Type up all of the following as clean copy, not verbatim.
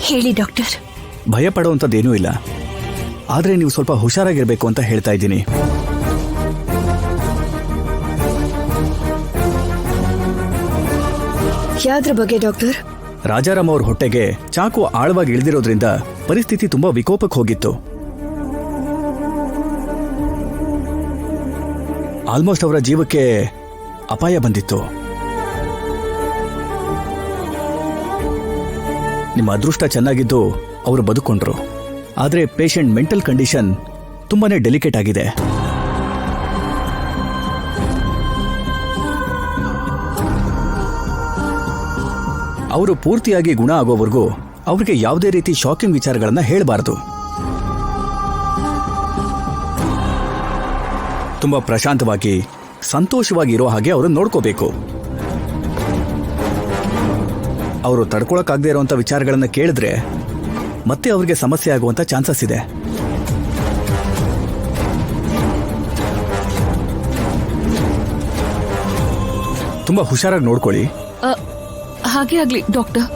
ಹೇಳಿ ಡಾಕ್ಟರ್. ಭಯ ಪಡುವಂಥದ್ದೇನೂ ಇಲ್ಲ, ಆದರೆ ನೀವು ಸ್ವಲ್ಪ ಹುಷಾರಾಗಿರ್ಬೇಕು ಅಂತ ಹೇಳ್ತಾ ಇದ್ದೀನಿ. ಯಾವ್ದ್ರ ಬಗ್ಗೆ ಡಾಕ್ಟರ್? ರಾಜಾರಾಮ್ ಅವ್ರ ಹೊಟ್ಟೆಗೆ ಚಾಕು ಆಳವಾಗಿ ಇಳಿದಿರೋದ್ರಿಂದ ಪರಿಸ್ಥಿತಿ ತುಂಬಾ ವಿಕೋಪಕ್ಕೆ ಹೋಗಿತ್ತು. ಆಲ್ಮೋಸ್ಟ್ ಅವರ ಜೀವಕ್ಕೆ ಅಪಾಯ ಬಂದಿತ್ತು. ನಿಮ್ಮ ಅದೃಷ್ಟ ಚೆನ್ನಾಗಿದ್ದು ಅವರು ಬದುಕೊಂಡ್ರು. ಆದರೆ ಪೇಷಂಟ್ ಮೆಂಟಲ್ ಕಂಡೀಷನ್ ತುಂಬಾನೇ ಡೆಲಿಕೇಟ್ ಆಗಿದೆ. ಅವರು ಪೂರ್ತಿಯಾಗಿ ಗುಣ ಆಗೋವರೆಗೂ ಅವ್ರಿಗೆ ಯಾವುದೇ ರೀತಿ ಶಾಕಿಂಗ್ ವಿಚಾರಗಳನ್ನ ಹೇಳಬಾರದು. ತುಂಬಾ ಪ್ರಶಾಂತವಾಗಿ ಸಂತೋಷವಾಗಿ ಇರೋ ಹಾಗೆ ಅವರು ನೋಡ್ಕೋಬೇಕು. ಅವರು ತಡ್ಕೊಳಕ್ಕಾಗದೇ ಇರುವಂತ ವಿಚಾರಗಳನ್ನ ಕೇಳಿದ್ರೆ ಮತ್ತೆ ಅವ್ರಿಗೆ ಸಮಸ್ಯೆ ಆಗುವಂತ ಚಾನ್ಸಸ್ ಇದೆ. ತುಂಬಾ ಹುಷಾರಾಗಿ ನೋಡ್ಕೊಳ್ಳಿ. ಹಾಗೆ ಆಗ್ಲಿ ಡಾಕ್ಟರ್.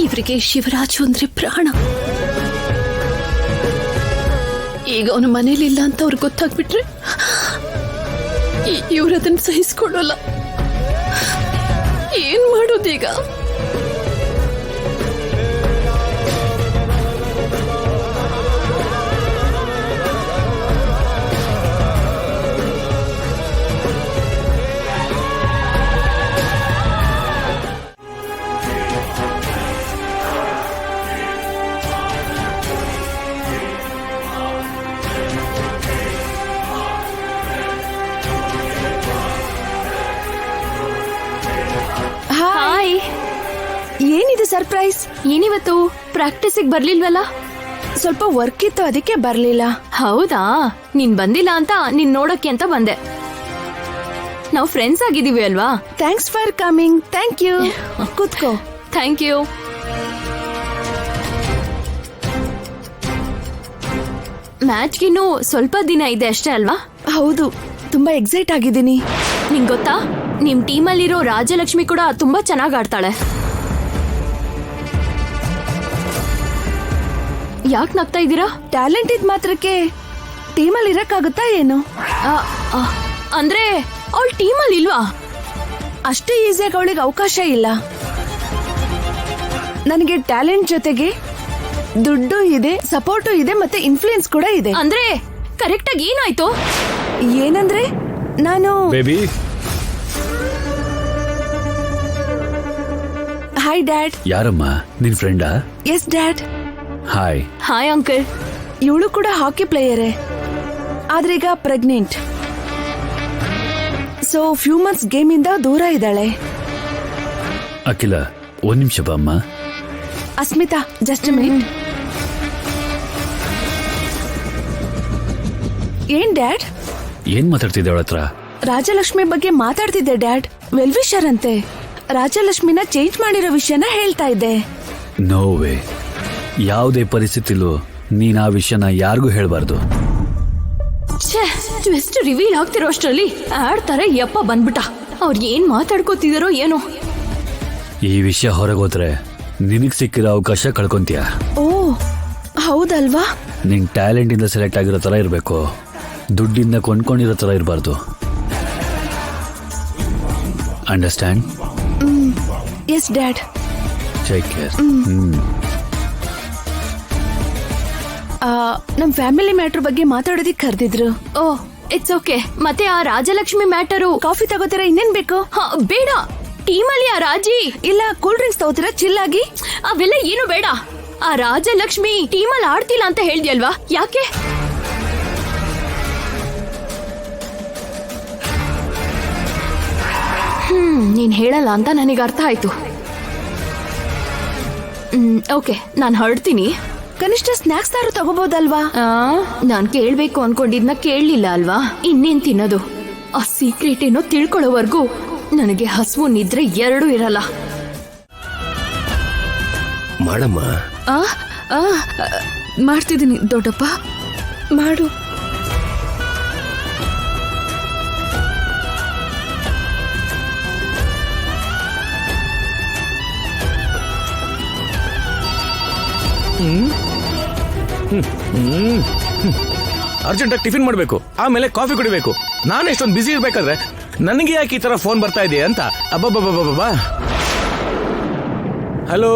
ಇವರಿಗೆ ಶಿವರಾಜು ಅಂದ್ರೆ ಪ್ರಾಣ. ಈಗ ಅವನ ಮನೇಲಿಲ್ಲ ಅಂತ ಅವ್ರಿಗೆ ಗೊತ್ತಾಗ್ಬಿಟ್ರೆ ಇವ್ರದನ್ನ ಸಹಿಸ್ಕೊಳ್ಳಲ್ಲ. ಏನ್ ಮಾಡೋದೀಗ? ಏನಿದೆ ಸರ್ಪ್ರೈಸ್? ಏನಿವತ್ತು ಪ್ರಾಕ್ಟೀಸಿಗೆ ಬರ್ಲಿಲ್ವಲ್ಲ? ಸ್ವಲ್ಪ ವರ್ಕ್ ಇತ್ತು, ಅದಕ್ಕೆ ಬರ್ಲಿಲ್ಲ. ಹೌದಾ? ನೀನ್ ಬಂದಿಲ್ಲ ಅಂತ ನೀನ್ ನೋಡಕ್ಕೆ ಅಂತ ಬಂದೆ. ನಾವು ಫ್ರೆಂಡ್ಸ್ ಆಗಿದೀವಿ ಅಲ್ವಾ? Thanks for coming. Thank you. ಕೂತ್ಕೋ. Thank you. ಮ್ಯಾಚ್ಗಿನ್ನು ಸ್ವಲ್ಪ ದಿನ ಇದೆ ಅಷ್ಟೇ ಅಲ್ವಾ? ಹೌದು, ತುಂಬಾ ಎಕ್ಸೈಟ್ ಆಗಿದ್ದೀನಿ. ನಿಂಗ್ ಗೊತ್ತಾ, ನಿಮ್ ಟೀಮಲ್ಲಿರೋ ರಾಜಲಕ್ಷ್ಮಿ ಕೂಡ ತುಂಬಾ ಚೆನ್ನಾಗಿ ಆಡ್ತಾಳೆ. ಯಾಕೆ ನಗ್ತಾ ಇದ್ದೀರಾ? ಟ್ಯಾಲೆಂಟ್ ಇದ್ ಮಾತ್ರಕ್ಕೆ ಟೀಮಲ್ಲಿ ಇರಕ್ಕಾಗುತ್ತಾ ಏನು? ಅಂದ್ರೆ ಅವಳ ಟೀಮಲ್ಲಿ ಇಲ್ವಾ? ಅಷ್ಟೇ ಈಸಿಯಾಗಿ ಅವಳಿಗೆ ಅವಕಾಶ ಇಲ್ಲ. ನನಗೆ ಟ್ಯಾಲೆಂಟ್ ಜೊತೆಗೆ ದುಡ್ಡು ಇದೆ, ಸಪೋರ್ಟು ಇದೆ, ಮತ್ತೆ ಇನ್ಫ್ಲೂಯೆನ್ಸ್ ಕೂಡ ಇದೆ. ಅಂದ್ರೆ ಕರೆಕ್ಟ್ ಆಗಿ ಏನಾಯ್ತು? ಏನಂದ್ರೆ ನಾನು ಬೇಬಿ. Hi dad. ಯಾರಮ್ಮ? ನಿನ್ ಫ್ರೆಂಡಾ? Yes dad. Hi. Hi uncle. ಇವಳು ಕೂಡ ಹಾಕಿ ಪ್ಲೇಯರೇ, ಆದ್ರೆ ಈಗ pregnant. So few months game ಇಂದ ದೂರ ಇದ್ದಾಳೆ. ಅಖಿಲ, ಒಂದ್ ನಿಮಿಷ ಬಾ ಅಮ್ಮ. Asmita, just minute. ಏನ್ ಡ್ಯಾಡ್? ಏನ್ ಮಾತಾಡ್ತಿದ್ದೆ ಅವಳ ಹತ್ರ? ರಾಜಲಕ್ಷ್ಮಿ ಬಗ್ಗೆ ಮಾತಾಡ್ತಿದ್ದೆ ಡ್ಯಾಡ್. ವೆಲ್ವಿಷರ್ ಅಂತೆ. ರಾಜಲಕ್ಷ್ಮಿನ ಚೇಂಜ್ ಮಾಡಿರೋ ವಿಷಯನ ಹೇಳ್ತಾ ಇದ್ದೆ. No way. ಯಾವುದೇ ಪರಿಸ್ಥಿತಿಲೂ ನೀನ್ ಆ ವಿಷಯನ ಯಾರಿಗೂ ಹೇಳ್ಬಾರ್ದು. ಟ್ವಿಸ್ಟ್ ರಿವೀಲ್ ಆಗ್ತಿರೋ ಅಷ್ಟರಲ್ಲಿ ಆಡ್ತಾರೆ ಯಪ್ಪ ಬಂದ್ಬಿಟ್ಟ. ಅವ್ರು ಏನ್ ಮಾತಾಡ್ಕೋತಿದಾರೋ ಏನೋ. ಈ ವಿಷಯ ಹೊರಗೋದ್ರೆ ನಿನಗ್ ಸಿಕ್ಕಿರೋ ಅವಕಾಶ ಕಳ್ಕೊಂತೀಯ. ಓ ಹೌದಲ್ವಾ? ನಿನ್ ಟ್ಯಾಲೆಂಟ್ ಇಂದ ಸೆಲೆಕ್ಟ್ ಆಗಿರೋ ತರ ಇರ್ಬೇಕು, ದುಡ್ಡಿಂದ ಕೊಂಡ್ಕೊಂಡಿರೋ ತರ ಇರಬಾರ್ದು. Understand? Yes dad. Take care. ನಮ್ ಫ್ಯಾಮಿಲಿ ಮ್ಯಾಟರ್ ಬಗ್ಗೆ ಮಾತಾಡೋದಿಕ್ ಕರೆದಿದ್ರು. Oh it's okay. ಮತ್ತೆ ಆ ರಾಜಲಕ್ಷ್ಮಿ ಮ್ಯಾಟರು. ಕಾಫಿ ತಗೋತೀರಾ? ಇನ್ನೇನ್ ಬೇಕು? ಬೇಡ. ಟೀಮಲ್ಲಿ ಆ ರಾಜಿ ಇಲ್ಲ, ಕೂಲ್ ಡ್ರಿಂಕ್ಸ್ ತಗೋತೀರಾ ಚಿಲ್ಲಾಗಿ? ಅವೆಲ್ಲ ಏನು ಬೇಡ. ಆ ರಾಜಲಕ್ಷ್ಮಿ ಟೀಮಲ್ಲಿ ಆಡ್ತಿಲ್ಲ ಅಂತ ಹೇಳ್ದಿಯಲ್ವಾ, ಯಾಕೆ? ನೀನ್ ಹೇಳಲ್ಲ ಅಂತ ನನಗೆ ಅರ್ಥ ಆಯ್ತು. ಓಕೆ, ನಾನು ಹೊರಡ್ತೀನಿ. ಕನಿಷ್ಠ ಸ್ನಾಕ್ಸ್ ತಾರು ತಗೋಬಹುದಲ್ವಾ? ನಾನ್ ಕೇಳ್ಬೇಕು ಅನ್ಕೊಂಡಿದ್ನ ಕೇಳಲಿಲ್ಲ ಅಲ್ವಾ? ಇನ್ನೇನ್ ತಿನ್ನೋದು? ಆ ಸೀಕ್ರೆಟ್ ಏನೋ ತಿಳ್ಕೊಳ್ಳೋವರೆಗೂ ನನಗೆ ಹಸುವು ನಿದ್ರೆ ಎರಡೂ ಇರಲ್ಲ. ಮಾಡಮ್ಮ. ಮಾಡ್ತಿದ್ದೀನಿ ದೊಡ್ಡಪ್ಪ. ಮಾಡು. ಅರ್ಜೆಂಟಾಗಿ ಟಿಫಿನ್ ಮಾಡಬೇಕು, ಆಮೇಲೆ ಕಾಫಿ ಕುಡಿಬೇಕು. ನಾನು ಎಷ್ಟೊಂದು ಬಿಸಿ ಇರ್ಬೇಕಾದ್ರೆ ನನಗೆ ಯಾಕೆ ಈ ತರ ಫೋನ್ ಬರ್ತಾ ಇದೆ ಅಂತ. ಅಬ್ಬಬ್ಬಬ್ಬಬ್ಬಾ. ಹಲೋ,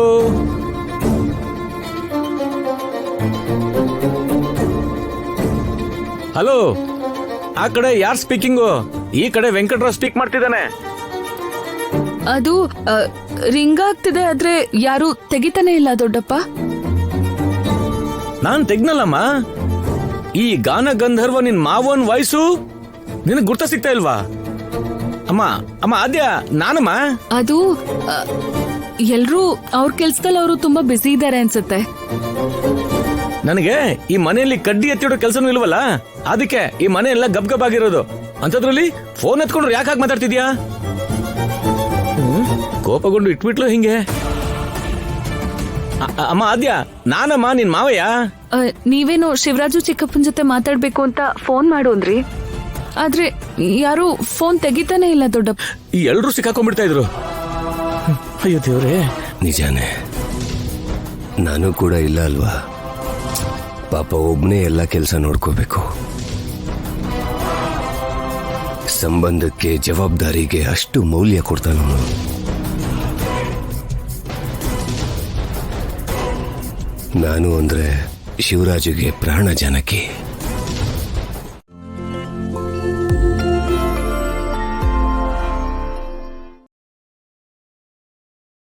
ಹಲೋ, ಆ ಕಡೆ ಯಾರು ಸ್ಪೀಕಿಂಗು? ಈ ಕಡೆ ವೆಂಕಟರಾವ್ ಸ್ಪೀಕ್ ಮಾಡ್ತಿದ್ದಾನೆ. ಅದು ರಿಂಗ್ ಆಗ್ತಿದೆ, ಆದ್ರೆ ಯಾರು ತೆಗಿತಾನೆ ಇಲ್ಲ ದೊಡ್ಡಪ್ಪ. ನಾನ್ ತೆಗ್ನಲ್ಲಮ್ಮ. ಈ ಗಾನ ಗಂಧರ್ವ ನಿನ್ ಮಾವನ್ ವಾಯ್ಸು ನಿನಗ್ ಗುರ್ತ ಸಿಗ್ತಾ ಇಲ್ವಾ? ಅಮ್ಮ ಅಮ್ಮ ಆದ್ಯ, ನಾನಮ್ಮ. ಅದು ಎಲ್ರೂ ಅವ್ರ ಕೆಲ್ಸದಲ್ಲಿ ಅವರು ತುಂಬಾ ಬ್ಯುಸಿ ಇದ್ದಾರೆ ಅನ್ಸುತ್ತೆ. ನನಗೆ ಈ ಮನೆಯಲ್ಲಿ ಕಡ್ಡಿ ಎತ್ತಿಡೋ ಕೆಲಸನೂ ಇಲ್ವಲ್ಲ, ಅದಕ್ಕೆ ಈ ಮನೆ ಎಲ್ಲ ಗಬ್ ಗಬ್ ಆಗಿರೋದು. ಅಂತದ್ರಲ್ಲಿ ಫೋನ್ ಎತ್ಕೊಂಡ್ರು ಯಾಕೆ ಹಾಗೆ ಮಾತಾಡ್ತಿದ್ಯಾ? ಕೋಪಗೊಂಡು ಇಟ್ಬಿಟ್ಲು ಹಿಂಗೆ. ಅಮ್ಮ ಆದ್ಯ, ನಾನಮ್ಮ ನಿನ್ ಮಾವಯ್ಯ. ನೀವೇನು ಶಿವರಾಜು ಚಿಕ್ಕಪ್ಪನ ಜೊತೆ ಮಾತಾಡ್ಬೇಕು ಅಂತ ಫೋನ್ ಮಾಡು ಅಂದ್ರಿ, ಆದ್ರೆ ಯಾರು ಫೋನ್ ತೆಗಿತಾನೆ ಇಲ್ಲ ದೊಡ್ಡಪ್ಪ. ಈ ಎಲ್ರೂ ಸಿಕ್ಕಾಕೊಂಡ್ಬಿಡ್ತಾ ಇದ್ರು. ಅಯ್ಯೋ ದೇವ್ರೇ. ನಿಜಾನೇ, ನಾನು ಕೂಡ ಇಲ್ಲ ಅಲ್ವಾ. ಪಾಪ ಒಬ್ನೇ ಎಲ್ಲ ಕೆಲಸ ನೋಡ್ಕೋಬೇಕು. ಸಂಬಂಧಕ್ಕೆ ಜವಾಬ್ದಾರಿಗೆ ಅಷ್ಟು ಮೌಲ್ಯ ಕೊಡ್ತಾನವನು. ನಾನು ಅಂದ್ರೆ ಶಿವರಾಜುಗೆ ಪ್ರಾಣ ಜಾನಕಿ.